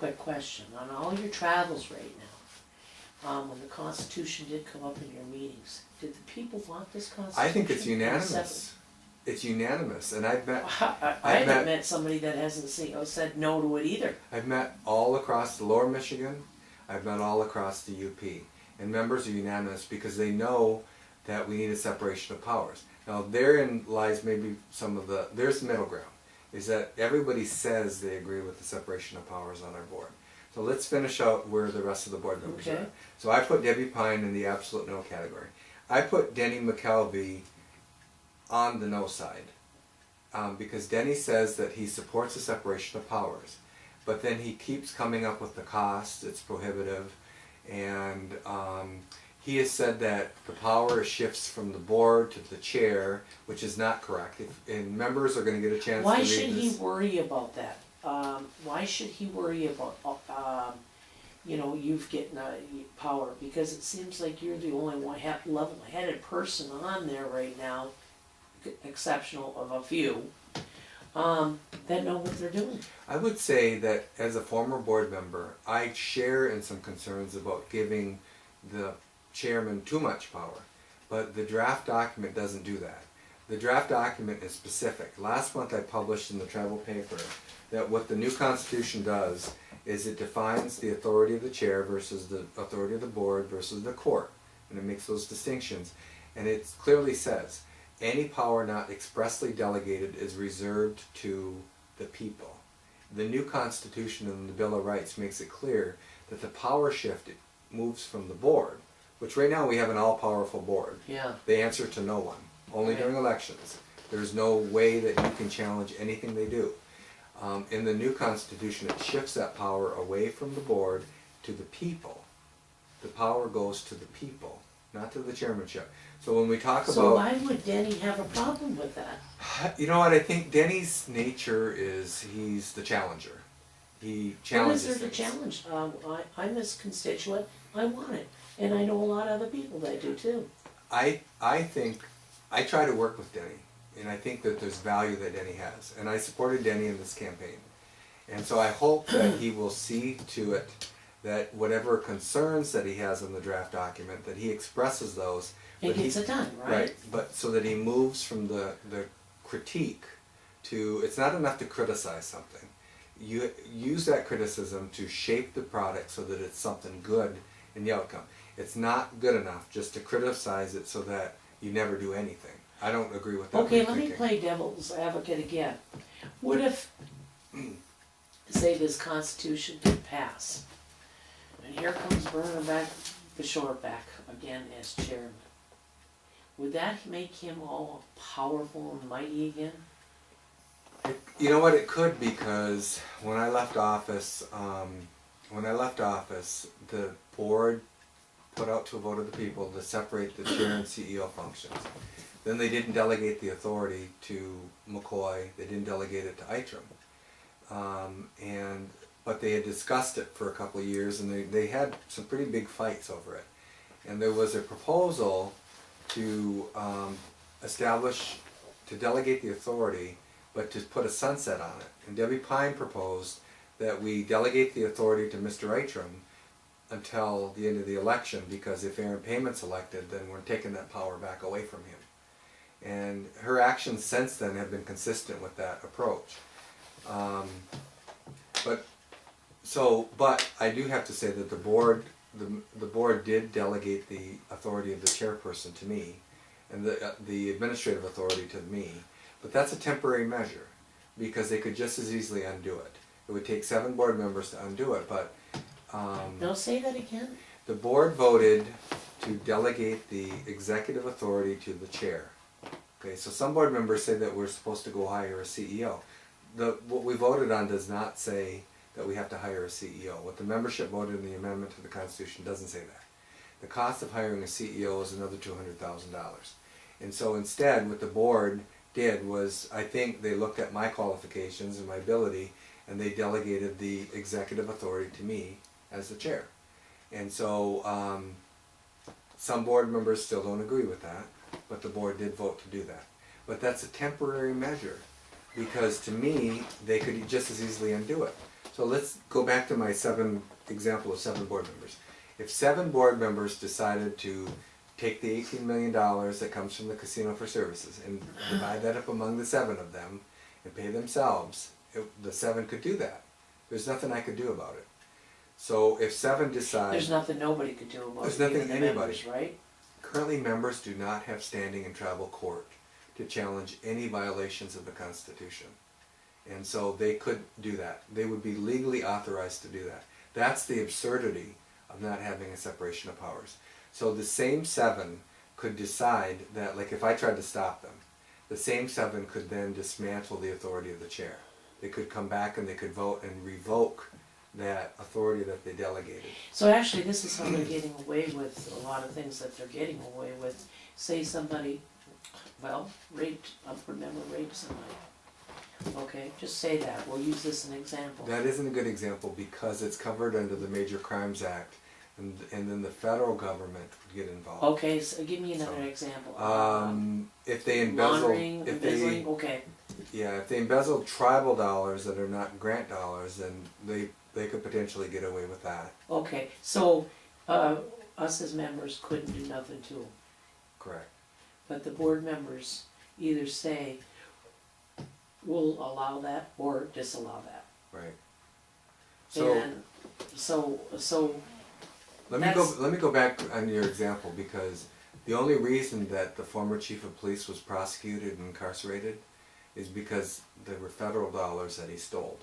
quick question. On all your travels right now, when the Constitution did come up in your meetings, did the people want this Constitution? I think it's unanimous. It's unanimous, and I've met. I haven't met somebody that hasn't said no to it either. I've met all across the Lower Michigan. I've met all across the UP, and members are unanimous because they know that we need a separation of powers. Now, therein lies maybe there's the middle ground, is that everybody says they agree with the separation of powers on our board. So let's finish out where the rest of the board members are. So I put Debbie Pine in the absolute no category. I put Denny McKelvey on the no side because Denny says that he supports the separation of powers, but then he keeps coming up with the cost, it's prohibitive, and he has said that the power shifts from the board to the chair, which is not correct. And members are going to get a chance to read this. Why should he worry about that? Why should he worry about, you've getting power? Because it seems like you're the only one level-headed person on there right now, exceptional of a few, that know what they're doing. I would say that as a former board member, I share in some concerns about giving the chairman too much power, but the draft document doesn't do that. The draft document is specific. Last month I published in the tribal paper that what the new Constitution does is it defines the authority of the chair versus the authority of the board versus the court, and it makes those distinctions, and it clearly says any power not expressly delegated is reserved to the people. The new Constitution and the Bill of Rights makes it clear that the power shift moves from the board, which right now we have an all-powerful board. Yeah. They answer to no one, only during elections. There's no way that you can challenge anything they do. In the new Constitution, it shifts that power away from the board to the people. The power goes to the people, not to the chairmanship. So when we talk about... So why would Denny have a problem with that? You know what, I think Denny's nature is he's the challenger. He challenges What is there to challenge? I'm his constituent, I want it. And I know a lot of other people that do too. I think, I try to work with Denny, and I think that there's value that Denny has. And I supported Denny in this campaign. And so I hope that he will see to it that whatever concerns that he has in the draft document, that he expresses those. And gets it done, right? Right, but so that he moves from the critique to, it's not enough to criticize something. You use that criticism to shape the product so that it's something good in the outcome. It's not good enough just to criticize it so that you never do anything. I don't agree with that. Okay, let me play devil's advocate again. What if, say this Constitution did pass, and here comes Bernard Beshore back again as chairman? Would that make him all powerful and mighty again? You know what, it could, because when I left office, the board put out to a vote of the people to separate the chair and CEO functions. Then they didn't delegate the authority to McCoy. They didn't delegate it to Itram. But they had discussed it for a couple of years, and they had some pretty big fights over it. And there was a proposal to delegate the authority, but to put a sunset on it. And Debbie Pine proposed that we delegate the authority to Mr. Itram until the end of the election, because if Aaron Payment's elected, then we're taking that power back away from him. And her actions since then have been consistent with that approach. But I do have to say that the board did delegate the authority of the chairperson to me, and the administrative authority to me. But that's a temporary measure, because they could just as easily undo it. It would take 7 board members to undo it, but... No, say that again? The board voted to delegate the executive authority to the chair. Okay, so some board members say that we're supposed to go hire a CEO. What we voted on does not say that we have to hire a CEO. What the membership voted in the amendment to the Constitution doesn't say that. The cost of hiring a CEO is another $200,000. And so instead, what the board did was, I think they looked at my qualifications and my ability, and they delegated the executive authority to me as the chair. And so some board members still don't agree with that, but the board did vote to do that. But that's a temporary measure, because to me, they could just as easily undo it. So let's go back to my example of 7 board members. If 7 board members decided to take the $18 million that comes from the casino for services and divide that up among the 7 of them and pay themselves, the 7 could do that. There's nothing I could do about it. So if 7 decide... There's nothing nobody could do about it. There's nothing even the anybody. members, right? Currently, members do not have standing in tribal court to challenge any violations of the Constitution. And so they could do that. They would be legally authorized to do that. That's the absurdity of not having a separation of powers. So the same 7 could decide that, like if I tried to stop them, the same 7 could then dismantle the authority of the chair. They could come back and they could vote and revoke that authority that they delegated. So actually, this is how they're getting away with a lot of things that they're getting away with. Say somebody, well, raped, a board member raped somebody. Okay, just say that. We'll use this as an example. That isn't a good example because it's covered under the Major Crimes Act, and then the federal government would get involved. Okay, so give me another example. If they embezzle, Laundering, embezzling, okay. Yeah, if they embezzle tribal dollars that are not grant dollars, then they could potentially get away with that. Okay, so us as members couldn't do nothing to them. Correct. But the board members either say, we'll allow that or disallow that. Right. So And so let me go back on your example, because the only reason that the former chief of police was prosecuted and incarcerated is because there were federal dollars that he stole.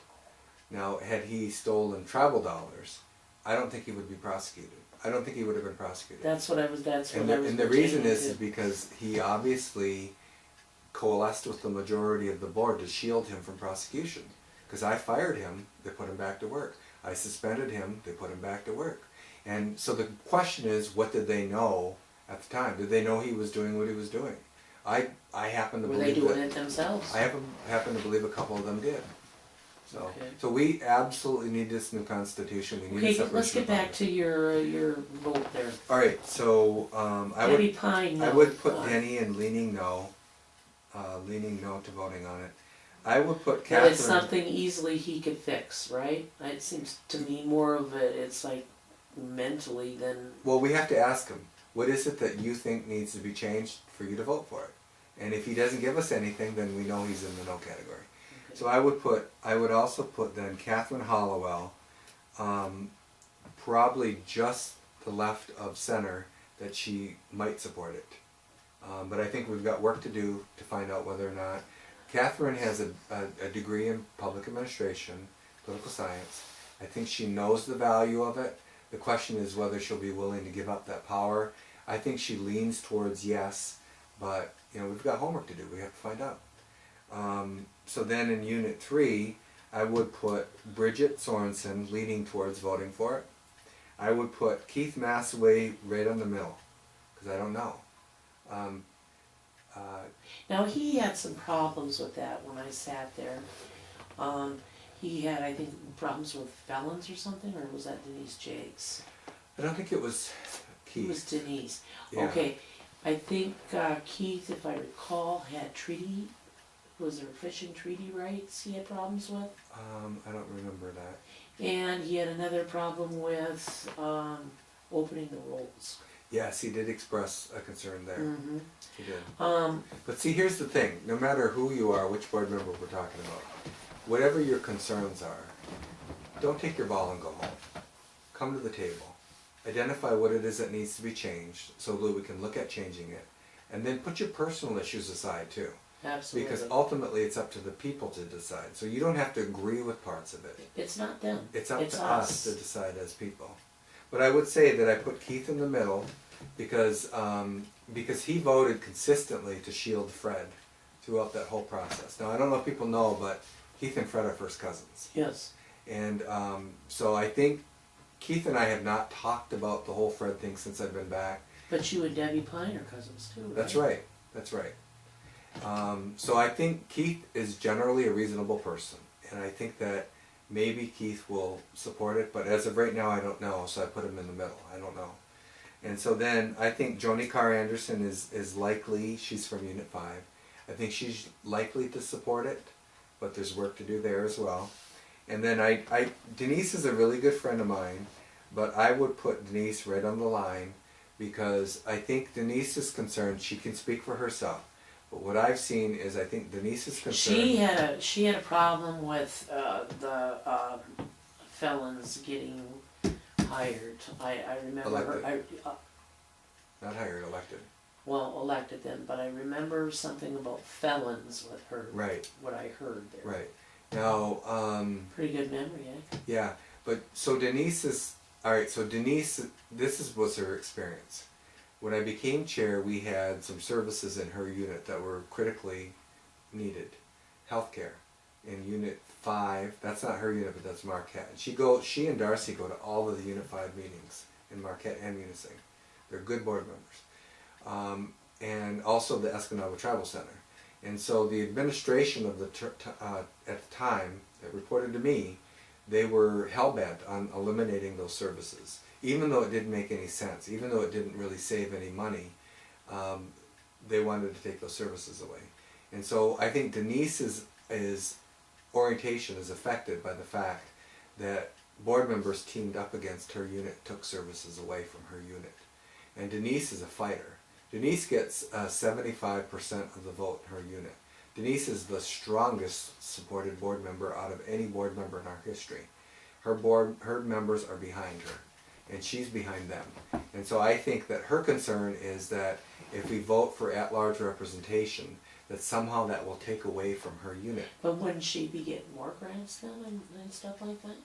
Now, had he stolen tribal dollars, I don't think he would be prosecuted. I don't think he would have been prosecuted. that's what I was And the reason is because he obviously coalesced with the majority of the board to shield him from prosecution. Because I fired him, they put him back to work. I suspended him, they put him back to work. And so the question is, what did they know at the time? Did they know he was doing what he was doing? I happen to Were believe they doing that, it themselves? I happen to believe a couple of them did. So, Okay. so we absolutely need this new constitution. We need a Okay, separation let's get of back powers. to your vote there. All right, so Debbie Pine, no. I would put Denny in leaning no to voting on it. I would put But Catherine. it's something easily he could fix, right? It seems to me more of it, it's like mentally than, Well, we have to ask him, what is it that you think needs to be changed for you to vote for it? And if he doesn't give us anything, then we know he's in the no category. okay. So I would also put then Catherine Hollowell, probably just the left of center that she might support it. But I think we've got work to do to find out whether or not. Catherine has a degree in public administration, political science. I think she knows the value of it. The question is whether she'll be willing to give up that power. I think she leans towards yes, but we've got homework to do. We have to find out. So then in Unit 3, I would put Bridget Sorensen leaning towards voting for it. I would put Keith Massaway right on the middle, because I don't know. Now, he had some problems with that when I sat there. He had, I think, problems with felons or something, or was that Denise Jakes? I don't think it was Keith. It was Denise. Yeah. Okay, I think Keith, if I recall, had was there fishing treaty rights he had problems with? I don't remember that. And he had another problem with opening the rolls. Yes, he did express a concern there. Mm-hmm. He did. But see, here's the thing. No matter who you are, which board member we're talking about, whatever your concerns are, don't take your ball and go home. Come to the table. Identify what it is that needs to be changed so that we can look at changing it. And then put your personal issues aside too. Absolutely. Because ultimately it's up to the people to decide. So you don't have to agree with parts of it. It's not them. It's up to us to decide as people. But I would say that I put Keith in the middle because he voted consistently to shield Fred throughout that whole process. Now I don't know if people know, but Keith and Fred are first cousins. Yes. And so I think Keith and I have not talked about the whole Fred thing since I've been back. But you and Debbie Pine are cousins too, right? That's right. That's right. So I think Keith is generally a reasonable person, and I think that maybe Keith will support it, but as of right now I don't know, so I put him in the middle. I don't know. And so then I think Joni Carr Anderson is likely, she's from Unit 5, I think she's likely to support it, but there's work to do there as well. And then Denise is a really good friend of mine, but I would put Denise right on the line because I think Denise is concerned. She can speak for herself, but what I've seen is I think Denise is concerned. She had a problem with the felons getting hired. I remember Elected. her. Not hired, elected. Well, elected them, but I remember something about felons with her. Right. What I heard there. Right. Now, Pretty good memory, eh? yeah, but so Denise is, alright, so Denise, was her experience. When I became chair, we had some services in her unit that were critically needed. Healthcare. In Unit 5, that's not her unit, but that's Marquette. She and Darcy go to all of the Unit 5 meetings in Marquette and Munising. They're good board members. And also the Escanaba Tribal Center. And so the administration of at the time that reported to me, they were hell-bent on eliminating those services. Even though it didn't make any sense, even though it didn't really save any money, they wanted to take those services away. And so I think Denise's orientation is affected by the fact that board members teamed up against her unit, took services away from her unit. And Denise is a fighter. Denise gets 75% of the vote in her unit. Denise is the strongest supported board member out of any board member in our history. Her members are behind her, and she's behind them. And so I think that her concern is that if we vote for at-large representation, that somehow that will take away from her unit. But wouldn't she be getting more grants then and stuff like that?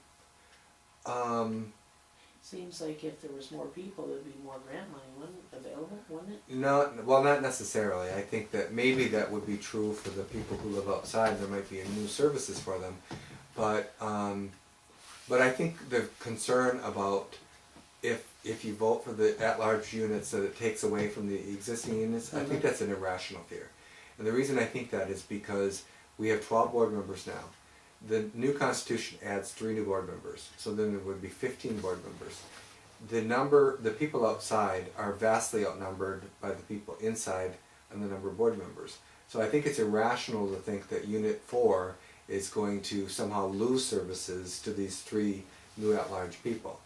Seems like if there was more people, there'd be more grant money available, wouldn't it? No, well, not necessarily. I think that maybe that would be true for the people who live outside. There might be new services for them, but I think the concern about if you vote for the at-large units that it takes away from the existing units, I think that's an irrational fear. And the reason I think that is because we have 12 board members now. The new constitution adds 3 new board members, so then there would be 15 board members. The people outside are vastly outnumbered by the people inside and the number of board members. So I think it's irrational to think that Unit 4 is going to somehow lose services to these 3 new at-large people.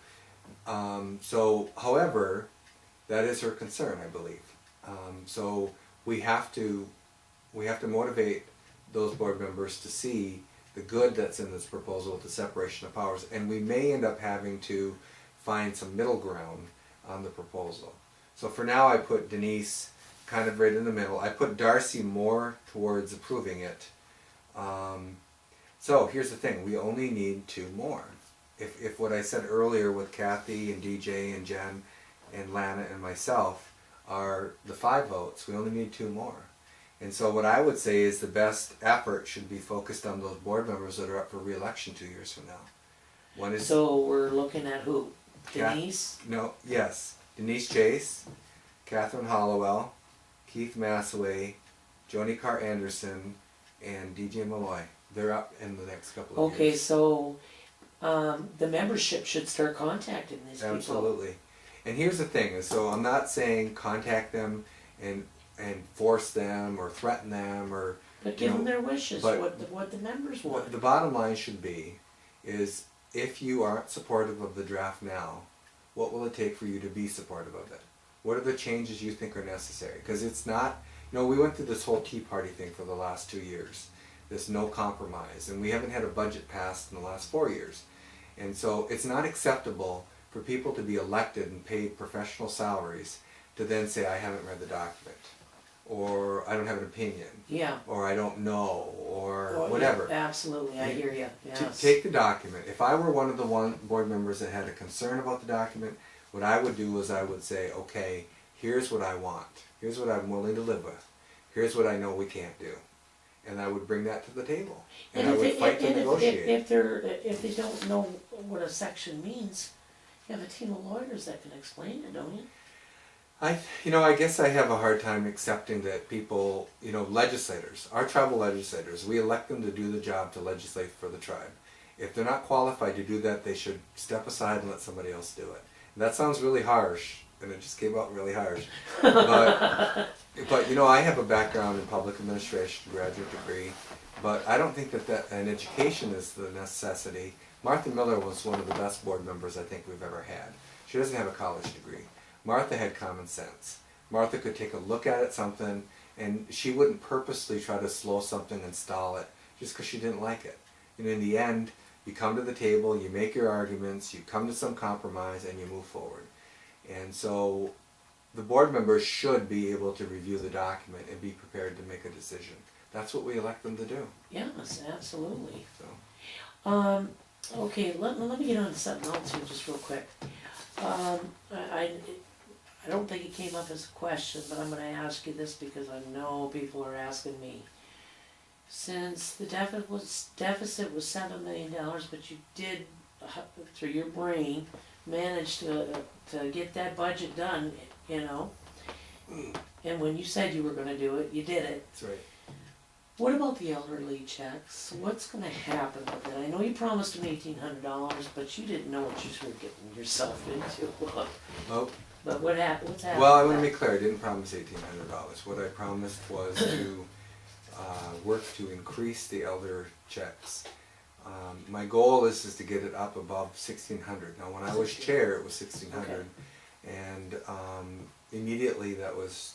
However, that is her concern, I believe. So we have to motivate those board members to see the good that's in this proposal with the separation of powers, and we may end up having to find some middle ground on the proposal. So for now I put Denise kind of right in the middle. I put Darcy more towards approving it. So here's the thing, we only need 2 more. If what I said earlier with Kathy and DJ and Jen and Lana and myself are the 5 votes, we only need 2 more. And so what I would say is the best effort should be focused on those board members that are up for re-election 2 years from now. One is So we're looking at who? Denise? Yes. Denise Chase, Catherine Hollowell, Keith Massaway, Joni Carr Anderson, and DJ Malloy. They're up in the next couple of years. Okay, so the membership should start contacting these people. Absolutely. And here's the thing, so I'm not saying contact them and force them or threaten them or... But give them their wishes, what the members want. The bottom line should be is if you aren't supportive of the draft now, what will it take for you to be supportive of it? What are the changes you think are necessary? Because it's not, we went through this whole Tea Party thing for the last 2 years, this no compromise, and we haven't had a budget passed in the last 4 years. And so it's not acceptable for people to be elected and paid professional salaries to then say, I haven't read the document, or I don't have an opinion, or I don't know, or whatever. Yeah, absolutely, I hear you. Yes. To take the document, if I were one of the board members that had a concern about the document, what I would do is I would say, okay, here's what I want, here's what I'm willing to live with, here's what I know we can't do. And I would bring that to the table, and I would fight to negotiate. If they don't know what a section means, you have a team of lawyers that can explain it, don't you? I guess I have a hard time accepting that people, legislators, our tribal legislators, we elect them to do the job to legislate for the tribe. If they're not qualified to do that, they should step aside and let somebody else do it. And that sounds really harsh, and it just came out really harsh. But you know, I have a background in public administration, graduate degree, but I don't think that an education is the necessity. Martha Miller was one of the best board members I think we've ever had. She doesn't have a college degree. Martha had common sense. Martha could take a look at something, and she wouldn't purposely try to slow something and stall it just because she didn't like it. And in the end, you come to the table, you make your arguments, you come to some compromise, and you move forward. And so the board members should be able to review the document and be prepared to make a decision. That's what we elect them to do. Yes, absolutely. So. Okay, let me get on to something else here just real quick. I don't think it came up as a question, but I'm gonna ask you this because I know people are asking me. Since the deficit was $7 million, but you did, through your brain, manage to get that budget done, you know? And when you said you were gonna do it, you did it. That's right. What about the elderly checks? What's gonna happen with it? I know you promised them $1,800, but you didn't know what you were getting yourself into. Oh. But what's happening? Well, I want to be clear. I didn't promise $1,800. What I promised was to work to increase the elder checks. My goal is to get it up above $1,600. Now, when I was chair, it was $1,600, and immediately that was,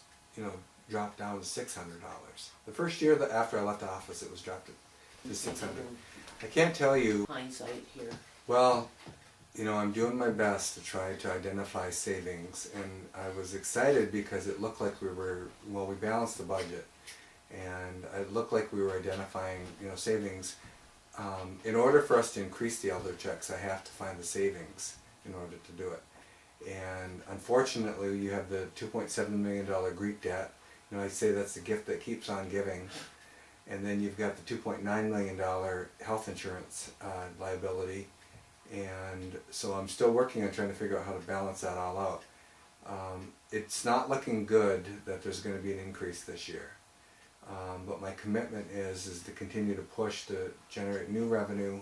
dropped down to $600. The first year after I left office, it was dropped to $600. I can't tell you. Hindsight here. Well, I'm doing my best to try to identify savings, and I was excited because it looked like we balanced the budget, and it looked like we were identifying, savings. In order for us to increase the elder checks, I have to find the savings in order to do it. And unfortunately, you have the $2.7 million Greek debt. I say that's the gift that keeps on giving. And then you've got the $2.9 million health insurance liability. And so I'm still working on trying to figure out how to balance that all out. It's not looking good that there's going to be an increase this year. But my commitment is to continue to push to generate new revenue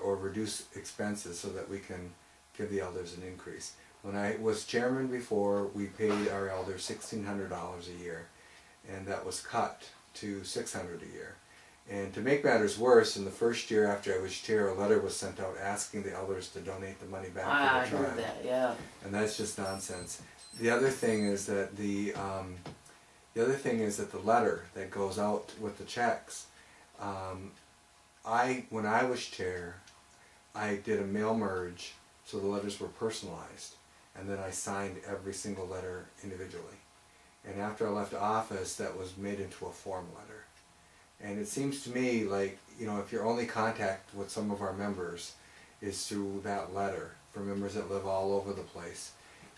or reduce expenses so that we can give the elders an increase. When I was chairman before, we paid our elders $1,600 a year, and that was cut to $600 a year. And to make matters worse, in the first year after I was chair, a letter was sent out asking the elders to donate the money back to the tribe. I heard that, yeah. And that's just nonsense. The other thing is that the letter that goes out with the checks, when I was chair, I did a mail merge so the letters were personalized, and then I signed every single letter individually. And after I left office, that was made into a form letter. And it seems to me like, if your only contact with some of our members is through that letter, for members that live all over the place,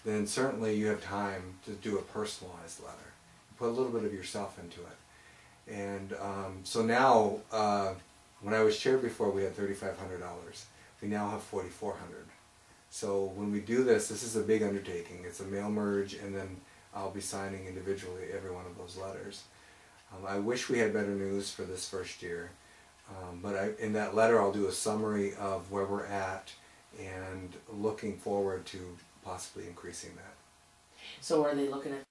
then certainly you have time to do a personalized letter. Put a little bit of yourself into it. And so now, when I was chair before, we had $3,500. We now have $4,400. So when we do this is a big undertaking. It's a mail merge, and then I'll be signing individually every one of those letters. I wish we had better news for this first year, but in that letter I'll do a summary of where we're at and looking forward to possibly increasing that. So are they looking at